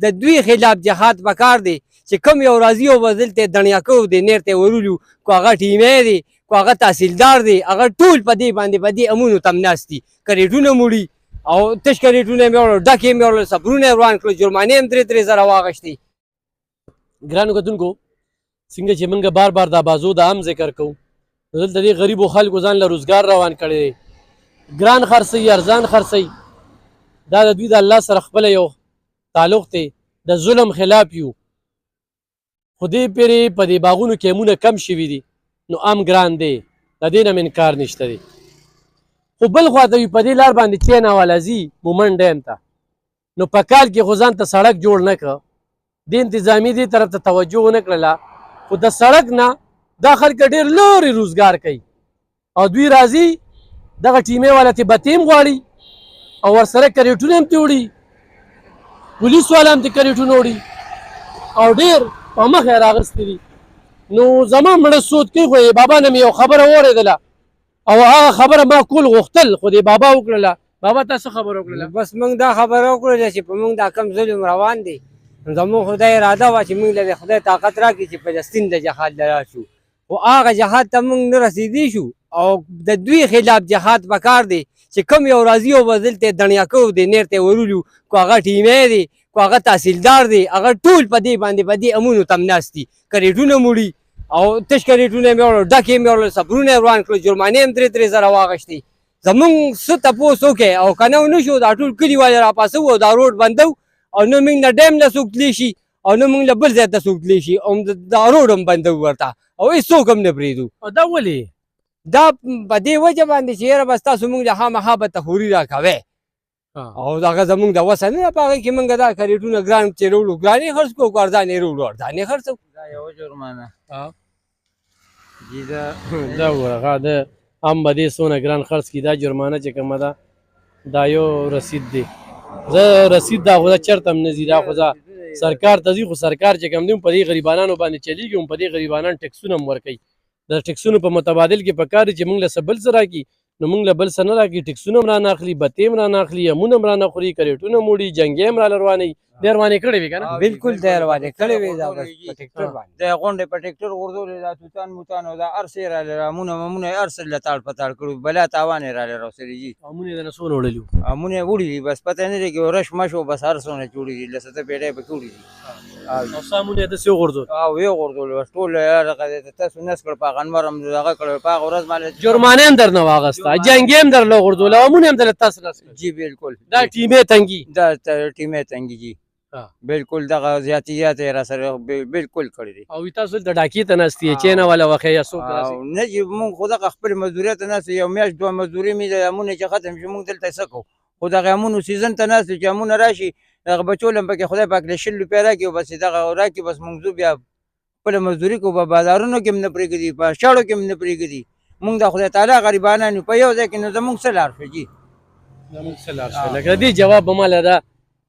د دوی خلاف جهاد پکار دی چې کوم یو راځي او به دلته دڼیاکو دی نیر ته ورولو کو هغه ټیمی دی کو هغه تحصیلدار دی هغه ټول په دې باندې په دې امونو تم ناست دي کریټونه موړي او تش کریټونه یې مې وړل ډک یې مې وړل صبرونه یې روان کړل جرمانې هم 3 زره واغشتې. ګرانو کتونکو څنګه چې موږ بار بار دا بازو د عام ذکر کوو نو دلته دې غریبو خلکو ځان له روزګار روان کړی دی ګران خرڅوي ارزان خرڅوي دا د دوی د الله سره خپله یو تعلق دی د ظلم خلاف یو خو دې پېرې په دې باغونو کې امونه کم شوي دي نو ام ګران دی د دې نه انکار نشته دی خو بل خواته وي په دې لار باندې چین والا ځي مومن ډیم ته نو په کال کې خو ځان ته سړک جوړ نه کړه د انتظامي دې طرف ته توجه ونه کړله خو د سړک نه دا خلک ډېر لرې روزګار کوي او دوی راځي دغه ټیمې والا ترې بتې هم غواړي او ورسره کریټونه هم ترې وړي پولیس والا هم ترې کریټونه وړي او ډېر په مخ یې راغستې دي نو زما مړه سود کوي خو بابا نه مې یو خبره واورېدله او هغه خبره ما کول غوښتل خو دې بابا وکړله بابا تا څه خبره وکړله بس موږ دا خبره وکړله چې په موږ دا کم ظلم روان دی زموږ خدای اراده وه چې موږ له خدای طاقت راکړي چې فلسطین د جهاد له راشو شو خو هغه جهاد ته موږ نه رسېدی شو او د دوی خلاف جهاد پکار دی چې کوم یو راځي او به دلته دڼیاکو دی نیر ته ورولو کو هغه ټیمی دی کو هغه تحصیلدار دی هغه ټول په دې باندې په دې امونو تم ناست دي کریټونه موړي او تش کریټونه یې مې وړل ډک یې مې وړل صبرونه یې روان کړل جرمانې هم 3 زره واغشتې زموږ څه تپوس وکړئ او که نه ونه شو دا ټول کلي والې راپاسو او دا روډ بندو او نه موږ نه ډیم له څوک تللی شي او نه موږ له بل ځای ته څوک تللی شي او دا روډ هم بندو ورته او هېڅوک هم نه پرېږدو دا ولې دا په دې وجه باندې چې یاره بس تاسو موږ له خامخا به تخوري راکوئ او هغه زموږ د وسه نه ده په هغې کې موږ دا کریټونه ګران چې راوړو ګران یې خرڅ کړو که ارزان یې راوړو ارزان یې خرڅو دا یوه جرمانه دا وګوره د هم به دې څونه ګران خرڅ کړي دا جرمانه چې کومه ده دا یو رسید دی زه رسید دا خو دا چېرته هم نه ځي دا خو زه سرکار ته ځي خو سرکار چې کوم دی په دې غریبانانو باندې چلیږي په دې غریبانان ټکسونه هم ورکوي د ټکسونو په متبادل کې پکار دی چې موږ له څه بل څه راکړي نو موږ له بل څه نه راکړي ټکسونه هم رانه اخلي بتې هم رانه اخلي امونه هم رانه خوري کریټونه هم وړي جنګې هم راله روانوي دې روانې کړې وې که نه بالکل دی روانې کړې وې دا بس په ټکټر باندې د غونډې په ټکټر غورځولې دا توتان موتان او دا هر څه یې راله امونه ممونه یې هر څه له تاړ په تاړ کړو بلا تاوان یې راله راوستلي جي امونه یې دنه څونه وړلي امونه یې وړي دي بس پته نه دی کې رش مش و بس هر څونه جوړي دي له سته پیډۍ پکې وړي دي او سامونه یې داسې وغورځول او ویې غورځول بس ټول هغه تاسو نس کړ په غنمر هم دغه کړ په هغه ورځ باندې جرمانې هم درنه واغسته جنګې هم درله وغورځول او امونه هم درله تاسو نس کړل جی بالکل دا ټیمې تنګي دا ټیمې تنګي جی بالکل دغه زیاتیات یې را سره بالکل کړي دي او تاسو د ډاکې ته ناست یې چینه والا وښیه یا څوک راسي نه چې مونږ خو دغه خپل مزدورۍ ته ناست یو میاشت دوه مزدوري مې د امونه چې ختم شي مونږ دلته څه کوو خو دغه امونو سیزن ته ناست چې امونه راشي دغه بچو له پکې خدای پاک له 100 روپۍ راکړي او بس دغه راکړي بس مونږ ځو بیا خپله مزدوري کوو په بازارونو کې هم نه پرېږدي په شاړو کې هم نه پرېږدي مونږ د خدای تعالی غریبانان یو په یو ځای کې نو زمونږ څه لار شو جي زمونږ څه لار شو لکه دې جواب به ماله ده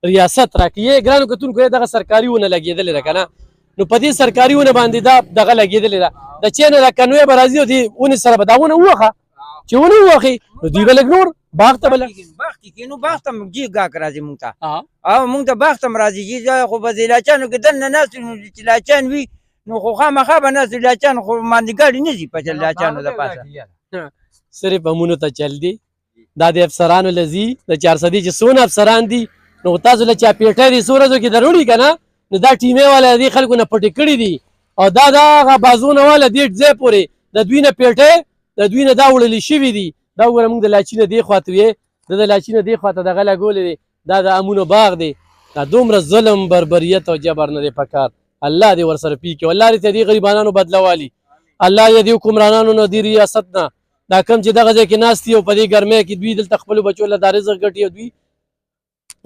ریاست راکړي ګرانو کتونکو دغه سرکاري ونه لګېدلې ده که نه نو په دې سرکاري ونه باندې دا دغه لګېدلې ده د چینه دا کنوې به راځي او دې ونې سره به دا ونه ووخه چې ونه ووخي نو دوی به لږ نور باغ ته به باغ کې کېنو باغ ته جي ګاک راځي مونږ ته او مونږ ته باغ ته هم راځي جي خو به د لاچانو کې دننه ناست نو چې لاچان وي نو خو خامخا به ناست لاچان خو باندې ګاډي نه ځي په لاچانو د پاسه صرف امونو ته چل دی دا د افسرانو له ځي د 400 چې څونه افسران دي نو تاسو له چا پیټۍ دې څو ورځو کې دروړي که نه نو دا ټیمې والا دې خلکو نه پټې کړي دي او دا هغه بازونه والا دې ځای پورې د دوی نه پیټۍ د دوی نه دا وړلې شوي دي دا وګوره موږ د لاچي نه دې خواته وې د لاچي نه دې خواته دغه لګولې دی دا د امونو باغ دی دا دومره ظلم بربریت او جبر نه دی پکار الله دې ورسره پی کړي الله دې دې غریبانانو بدله والي الله دې دې حکمرانانو نه دې ریاست نه دا کم چې دغه ځای کې ناست دي او په دې ګرمۍ کې دوی دلته خپلو بچو له دا رزق ګټي او دوی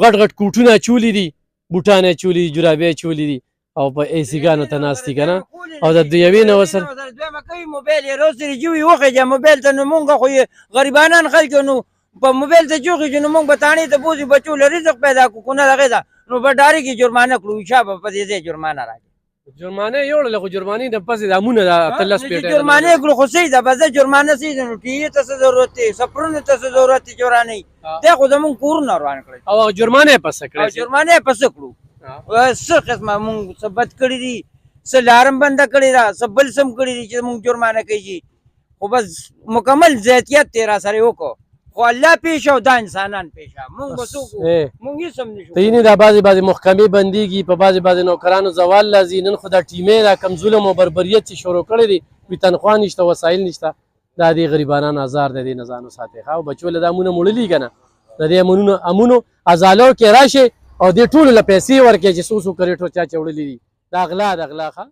غټ غټ کوټونه اچولي دي بوټان یې اچولي دي جرابې اچولي دي او په ایسي ګانو ته ناست دي که نه او د یوې نه ورسره دویمه کوي موبایل یې روسرې جوي وخېږه موبایل ته نو مونږ خو یې غریبانان خلک نو په موبایل ته جوخېږو نو مونږ به تاڼې ته بوځي بچو له رزق پیدا کړو که نه هغې ده نو به ډارې کې جرمانه کړو شا به په دې ځای جرمانه راکړي جرمانه یې وړله خو جرمانې نه پسې د امونه د 13 پیټۍ جرمانه کړو خو صحیح ده بس جرمانه صحیح ده نو ټي ته څه ضرورت دی سفرونو ته څه ضرورت دی جرمانې دی خو زمونږ کورونه روان کړئ او جرمانه یې پسه کړی جرمانه یې پسه کړو څه قسمه مونږ څه بد کړي دي څه لارم بنده کړې ده څه بل سم کړي دي چې مونږ جرمانه کوي خو بس مکمل ذاتیت تې را سره وکړو خو الله پیش او دا انسانان پیشه مونږ به څوک وو؟ مونږ هېڅ هم نشو ته یې نه دا بعضې محکمې بندېږي په بعضې نوکرانو زوال راځي نن خو دا ټیمې دا کم ظلم او بربریت چې شروع کړی دی وي تنخوا نشته وسایل نشته دا دې غریبانان ازار د دې نه ځان وساتئ ښه او بچو له دا امونه مړلي که نه د دې امونو ازالو کې راشئ او دې ټولو له پیسې ورکړئ چې څو څو کرېټو چا چوړلي دي دا غلا ښه